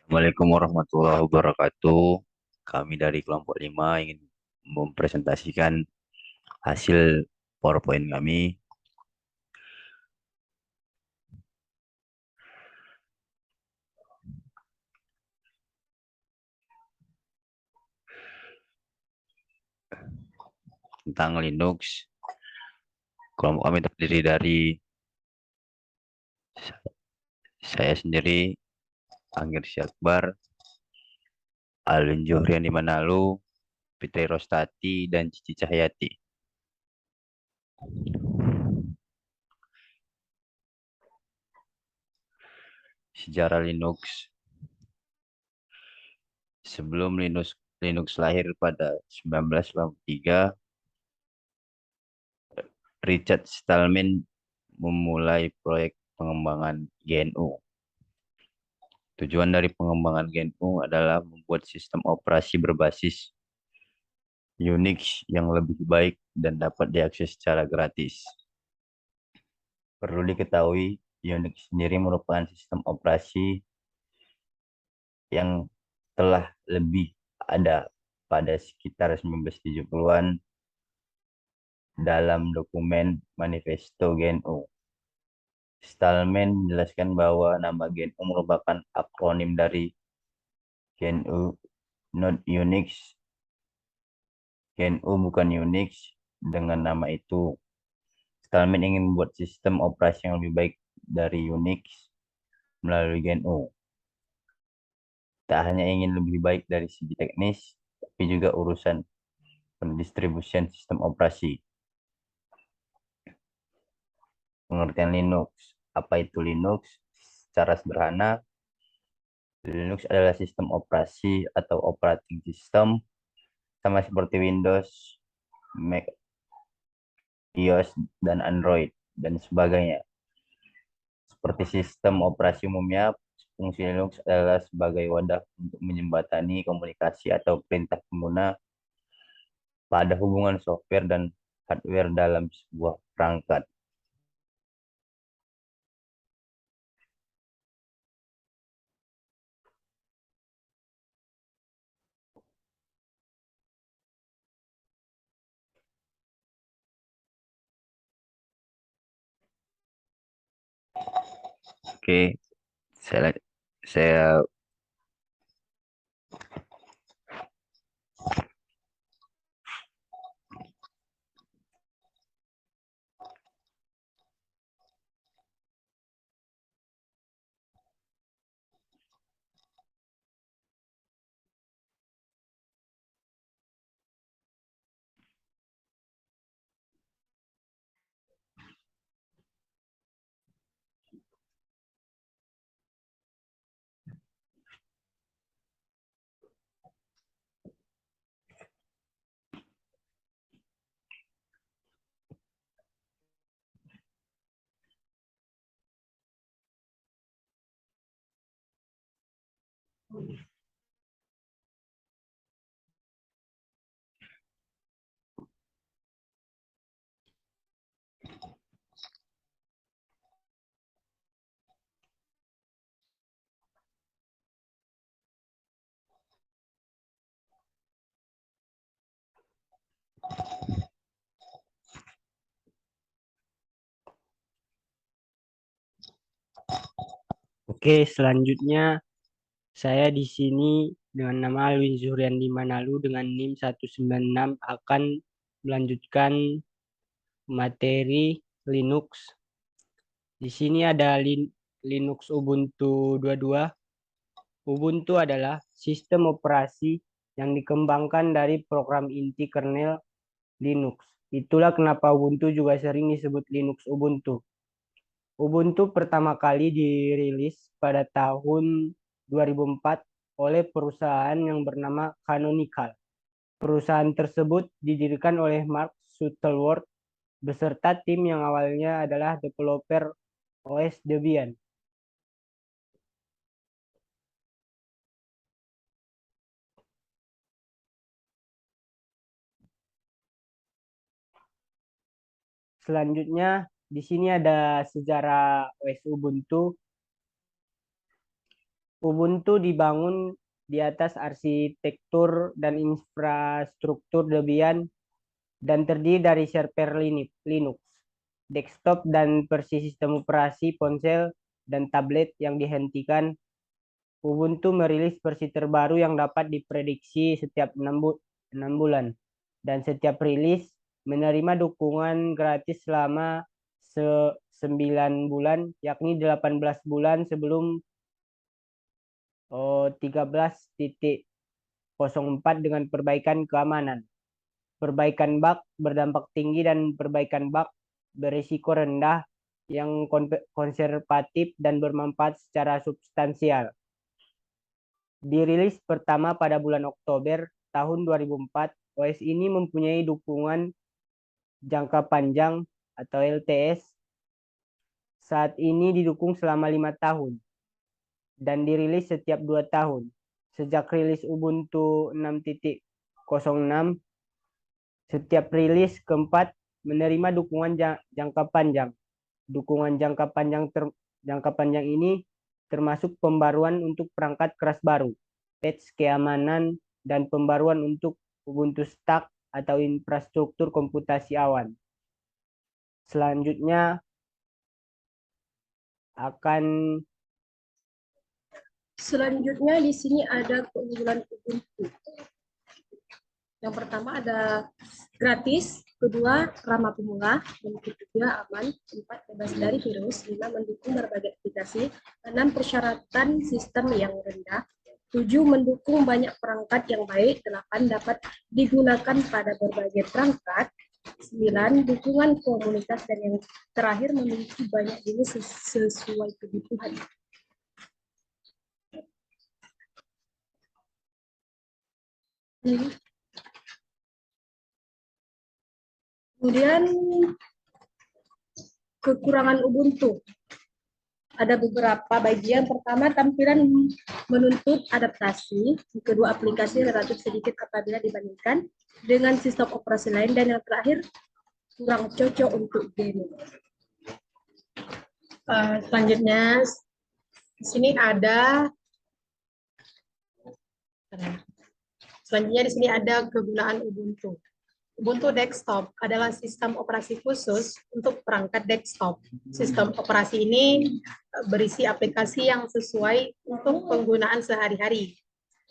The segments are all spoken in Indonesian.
Assalamualaikum warahmatullahi wabarakatuh. Kami dari kelompok 5 ingin mempresentasikan hasil PowerPoint kami tentang Linux. Kelompok kami terdiri dari saya sendiri, Anggir Syakbar, Alwin Johrian di Manalu, Fitri Rostati, dan Cici Cahyati. Sejarah Linux. Sebelum Linux lahir pada 1993, Richard Stallman memulai proyek pengembangan GNU. Tujuan dari pengembangan GNU adalah membuat sistem operasi berbasis Unix yang lebih baik dan dapat diakses secara gratis. Perlu diketahui, Unix sendiri merupakan sistem operasi yang telah lebih ada pada sekitar 1970-an dalam dokumen Manifesto GNU. Stallman menjelaskan bahwa nama GNU merupakan akronim dari GNU Not Unix. GNU bukan Unix. Dengan nama itu, Stallman ingin membuat sistem operasi yang lebih baik dari Unix melalui GNU. Tak hanya ingin lebih baik dari segi teknis, tapi juga urusan pendistribusian sistem operasi. Pengertian Linux. Apa itu Linux? Secara sederhana, Linux adalah sistem operasi atau operating system sama seperti Windows, Mac, iOS, dan Android, dan sebagainya. Seperti sistem operasi umumnya, fungsi Linux adalah sebagai wadah untuk menjembatani komunikasi atau perintah pengguna pada hubungan software dan hardware dalam sebuah perangkat. Oke, saya saya Oke, selanjutnya saya di sini dengan nama Alwin Zuhriandi Manalu dengan NIM 196 akan melanjutkan materi Linux. Di sini ada Linux Ubuntu 22. Ubuntu adalah sistem operasi yang dikembangkan dari program inti kernel Linux. Itulah kenapa Ubuntu juga sering disebut Linux Ubuntu. Ubuntu pertama kali dirilis pada tahun 2004 oleh perusahaan yang bernama Canonical. Perusahaan tersebut didirikan oleh Mark Shuttleworth beserta tim yang awalnya adalah developer OS Debian. Selanjutnya di sini ada sejarah OS Ubuntu. Ubuntu dibangun di atas arsitektur dan infrastruktur Debian dan terdiri dari server Linux, desktop dan versi sistem operasi ponsel dan tablet yang dihentikan. Ubuntu merilis versi terbaru yang dapat diprediksi setiap 6 bulan, dan setiap rilis menerima dukungan gratis selama 9 bulan, yakni 18 bulan sebelum 13.04 dengan perbaikan keamanan. Perbaikan bug berdampak tinggi dan perbaikan bug berisiko rendah yang konservatif dan bermanfaat secara substansial. Dirilis pertama pada bulan Oktober tahun 2004, OS ini mempunyai dukungan jangka panjang atau LTS. Saat ini didukung selama 5 tahun dan dirilis setiap 2 tahun. Sejak rilis Ubuntu 6.06, setiap rilis keempat menerima dukungan jangka panjang. Dukungan jangka panjang ini termasuk pembaruan untuk perangkat keras baru, patch keamanan, dan pembaruan untuk Ubuntu Stack atau infrastruktur komputasi awan. Selanjutnya di sini ada keunggulan Ubuntu. Yang pertama ada gratis, kedua ramah pemula, yang ketiga aman, 4 bebas dari virus, 5 mendukung berbagai aplikasi, 6 persyaratan sistem yang rendah, 7 mendukung banyak perangkat yang baik, 8 dapat digunakan pada berbagai perangkat, 9 dukungan komunitas, dan yang terakhir memiliki banyak jenis sesuai kebutuhan. Kemudian kekurangan Ubuntu. Ada beberapa bagian. Pertama, tampilan menuntut adaptasi. Kedua, aplikasi relatif sedikit apabila dibandingkan dengan sistem operasi lain. Dan yang terakhir, kurang cocok untuk gaming. Selanjutnya, di sini ada kegunaan Ubuntu. Ubuntu Desktop adalah sistem operasi khusus untuk perangkat desktop. Sistem operasi ini berisi aplikasi yang sesuai untuk penggunaan sehari-hari.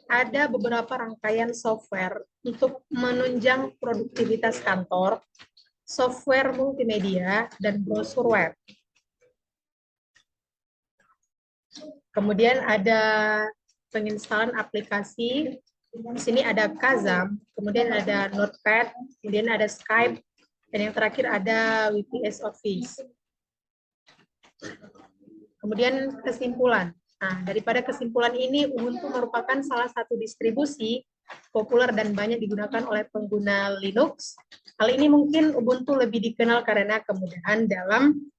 Ada beberapa rangkaian software untuk menunjang produktivitas kantor, software multimedia, dan brosur web. Kemudian ada penginstalan aplikasi. Di sini ada Kazam, kemudian ada Notepad, kemudian ada Skype, dan yang terakhir ada WPS Office. Kemudian kesimpulan. Nah, daripada kesimpulan ini, Ubuntu merupakan salah satu distribusi populer dan banyak digunakan oleh pengguna Linux. Hal ini mungkin Ubuntu lebih dikenal karena kemudahan dalam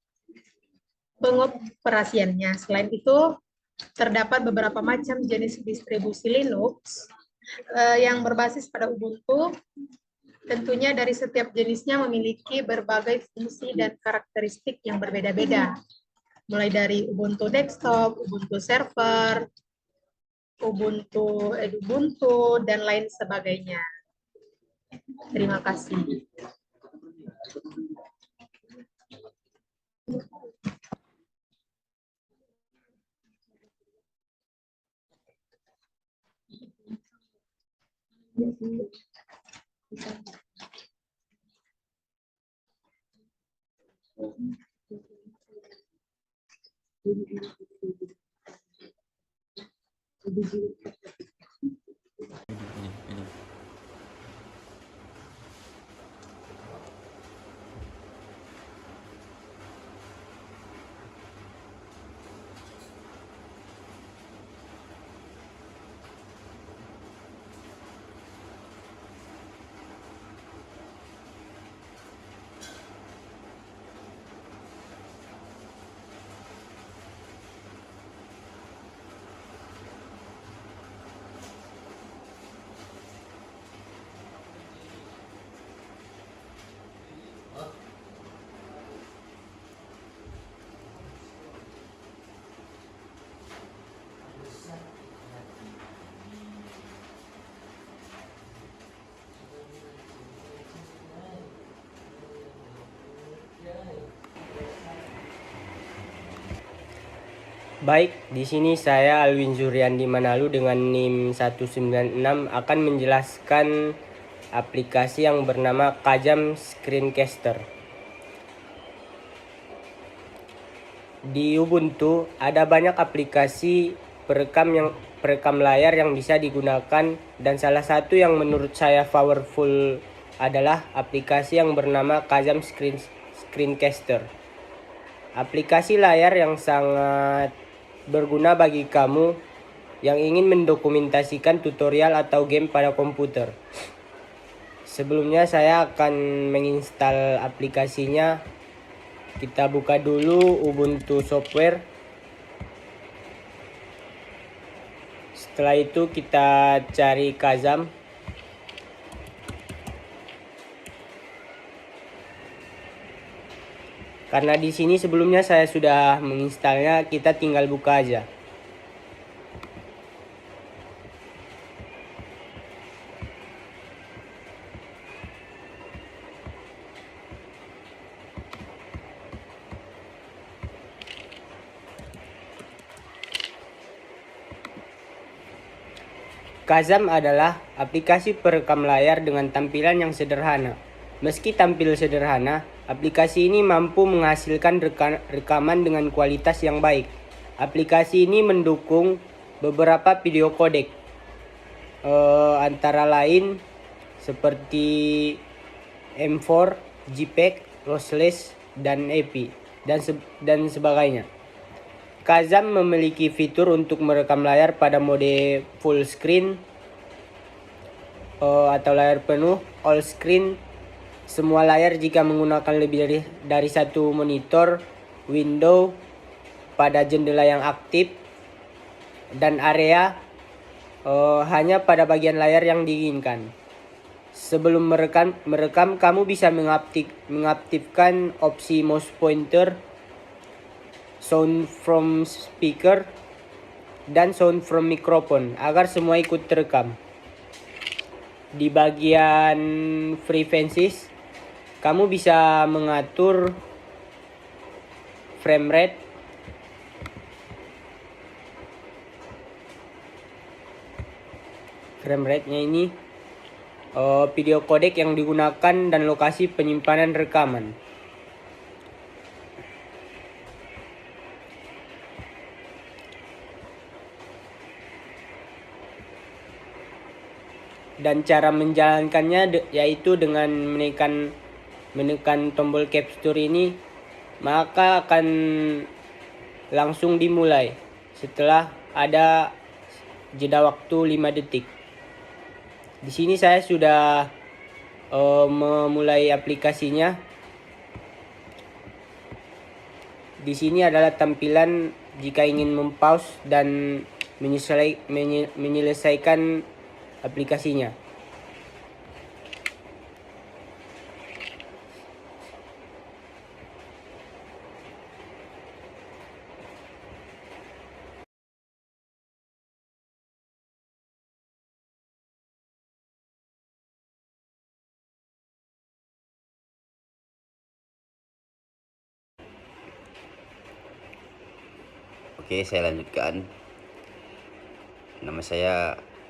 pengoperasiannya. Selain itu, terdapat beberapa macam jenis distribusi Linux yang berbasis pada Ubuntu. Tentunya dari setiap jenisnya memiliki berbagai fungsi dan karakteristik yang berbeda-beda. Mulai dari Ubuntu Desktop, Ubuntu Server, Ubuntu Edubuntu, dan lain sebagainya. Terima kasih. Baik, di sini saya Alwin Zuryandi Manalu dengan NIM 196 akan menjelaskan aplikasi yang bernama Kajam Screencaster. Di Ubuntu ada banyak aplikasi perekam layar yang bisa digunakan, dan salah satu yang menurut saya powerful adalah aplikasi yang bernama Kajam Screencaster. Aplikasi layar yang sangat berguna bagi kamu yang ingin mendokumentasikan tutorial atau game pada komputer. Sebelumnya saya akan menginstal aplikasinya. Kita buka dulu Ubuntu Software. Setelah itu kita cari Kajam. Karena di sini sebelumnya saya sudah menginstalnya, kita tinggal buka aja. Kajam adalah aplikasi perekam layar dengan tampilan yang sederhana. Meski tampil sederhana, aplikasi ini mampu menghasilkan rekaman dengan kualitas yang baik. Aplikasi ini mendukung beberapa video codec, antara lain seperti M4, JPEG, lossless, dan API, dan sebagainya. Kajam memiliki fitur untuk merekam layar pada mode full screen atau layar penuh, all screen, semua layar jika menggunakan lebih dari satu monitor, window, pada jendela yang aktif, dan area hanya pada bagian layar yang diinginkan. Sebelum merekam, kamu bisa mengaktifkan opsi mouse pointer, sound from speaker, dan sound from microphone agar semua ikut terekam. Di bagian preferences, kamu bisa mengatur frame rate, nya ini video codec yang digunakan dan lokasi penyimpanan rekaman. Dan cara menjalankannya yaitu dengan menekan tombol capture ini, maka akan langsung dimulai setelah ada jeda waktu 5 detik. Di sini saya sudah memulai aplikasinya. Di sini adalah tampilan jika ingin mempause dan menyelesaikan aplikasinya. Oke, saya lanjutkan. Nama saya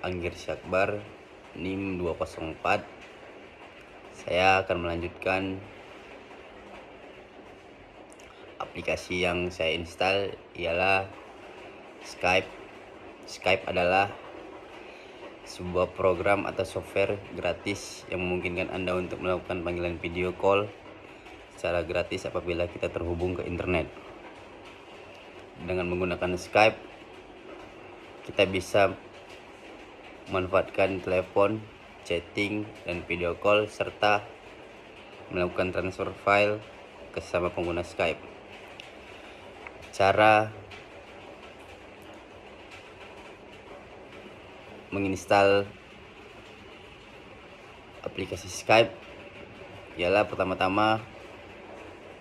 Anggir Syakbar, NIM 204. Saya akan melanjutkan aplikasi yang saya install, ialah Skype. Skype adalah sebuah program atau software gratis yang memungkinkan Anda untuk melakukan panggilan video call secara gratis apabila kita terhubung ke internet. Dengan menggunakan Skype, kita bisa memanfaatkan telepon, chatting, dan video call, serta melakukan transfer file ke sesama pengguna Skype. Cara menginstal aplikasi Skype ialah pertama-tama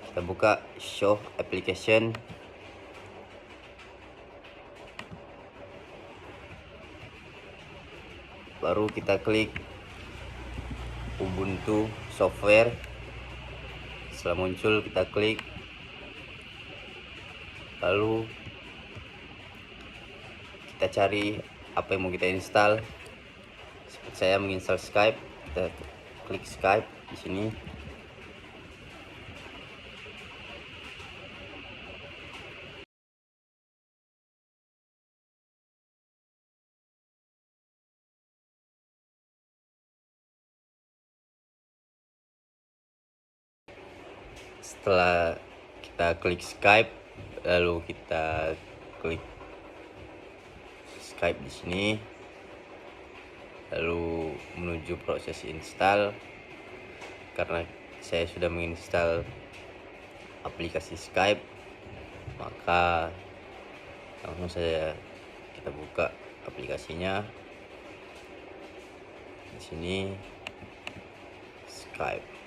kita buka Show Application. Baru kita klik Ubuntu Software. Setelah muncul kita klik, lalu kita cari apa yang mau kita install. Seperti saya menginstal Skype, kita klik Skype di sini. Setelah kita klik Skype, lalu kita klik Skype di sini, lalu menuju proses install. Karena saya sudah menginstal aplikasi Skype, maka langsung saja kita buka aplikasinya. Di sini Skype.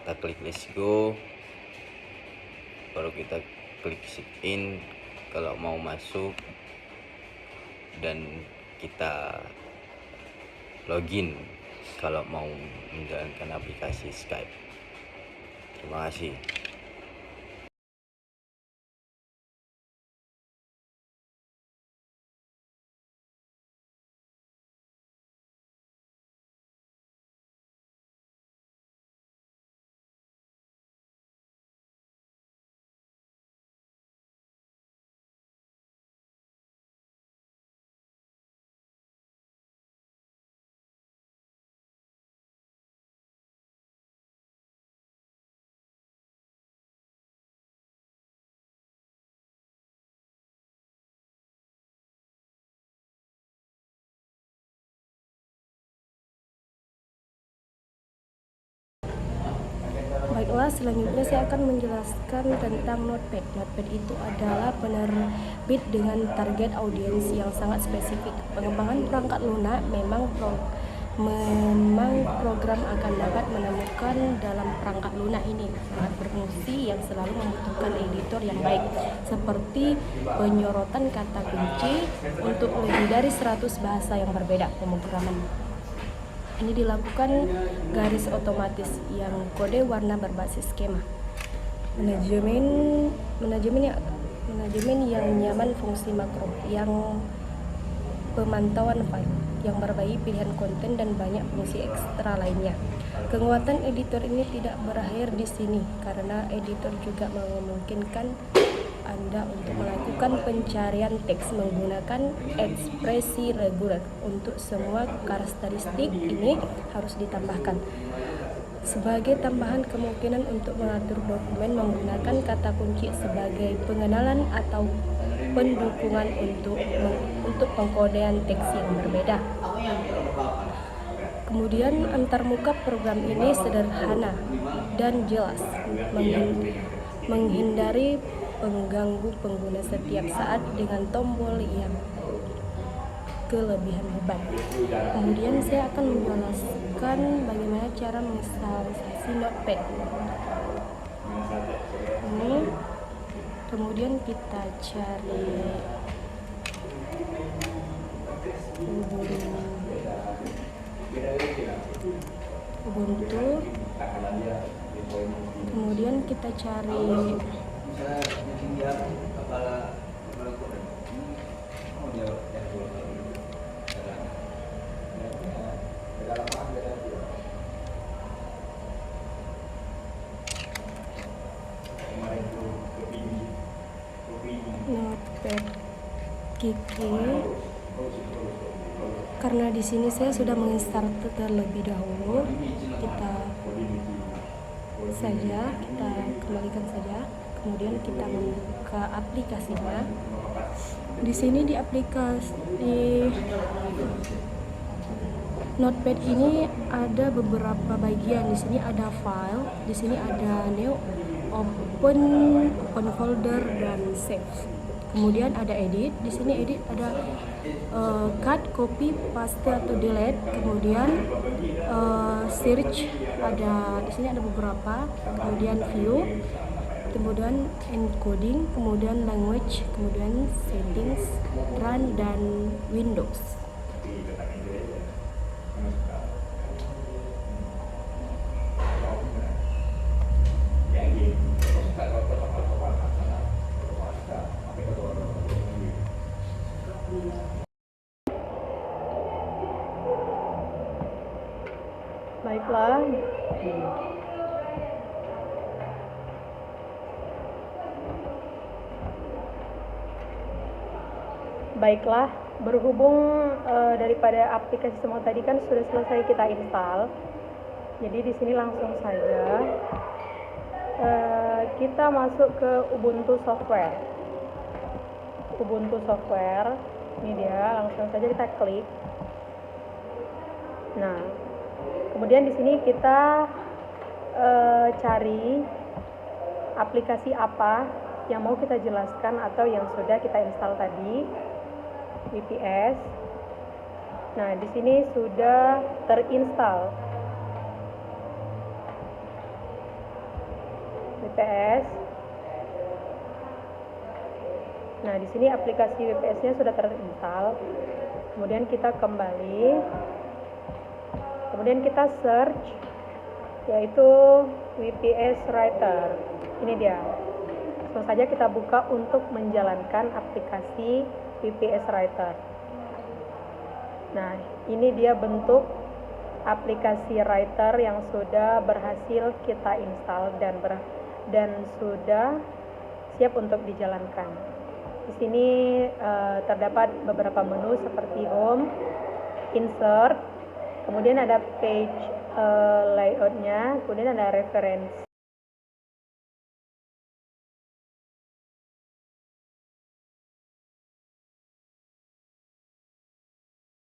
Kita klik let's go, baru kita klik sign in kalau mau masuk, dan kita login kalau mau menjalankan aplikasi Skype. Terima kasih. Baiklah, selanjutnya saya akan menjelaskan tentang Notepad. Notepad itu adalah penerbit dengan target audiens yang sangat spesifik. Pengembangan perangkat lunak memang program akan dapat menemukan dalam perangkat lunak ini sangat berfungsi yang selalu membutuhkan editor yang baik, seperti penyorotan kata kunci untuk lebih dari 100 bahasa yang berbeda. Pemrograman ini dilakukan garis otomatis yang kode warna berbasis skema. Manajemen yang nyaman, fungsi makro yang pemantauan file yang berbagai pilihan konten dan banyak fungsi ekstra lainnya. Penguatan editor ini tidak berakhir di sini, karena editor juga memungkinkan Anda untuk melakukan pencarian teks menggunakan ekspresi reguler. Untuk semua karakteristik ini harus ditambahkan. Sebagai tambahan, kemungkinan untuk mengatur dokumen menggunakan kata kunci sebagai pengenalan atau pendukungan untuk pengkodean teks yang berbeda. Kemudian antarmuka program ini sederhana dan jelas, menghindari pengganggu pengguna setiap saat dengan tombol yang kelebihan beban. Kemudian saya akan menjelaskan bagaimana cara menginstalasi Notepad. Ini, kemudian kita cari Ubuntu, kemudian kita cari Notepad Kiki. Karena di sini saya sudah menginstal terlebih dahulu, kita kembalikan saja. Kemudian kita membuka aplikasinya. Di sini di Notepad ini ada beberapa bagian. Di sini ada file, di sini ada new, open folder, dan save. Kemudian ada edit. Di sini edit ada cut, copy, paste atau delete. Kemudian search ada di sini ada beberapa. Kemudian view, kemudian encoding, kemudian language, kemudian settings, run, dan Windows. Baiklah. Baiklah, berhubung daripada aplikasi semua tadi kan sudah selesai kita install. Jadi di sini langsung saja kita masuk ke Ubuntu Software. Ubuntu Software, ini dia, langsung saja kita klik. Nah, kemudian di sini kita cari aplikasi apa yang mau kita jelaskan atau yang sudah kita install tadi, VPS. Nah, di sini sudah terinstall VPS. Nah, di sini aplikasi VPS-nya sudah terinstall. Kemudian kita kembali. Kemudian kita search, yaitu VPS Writer. Ini dia. Langsung saja kita buka untuk menjalankan aplikasi VPS Writer. Nah, ini dia bentuk aplikasi Writer yang sudah berhasil kita install dan sudah siap untuk dijalankan. Di sini terdapat beberapa menu seperti Home, Insert, kemudian ada page layout-nya, kemudian ada reference.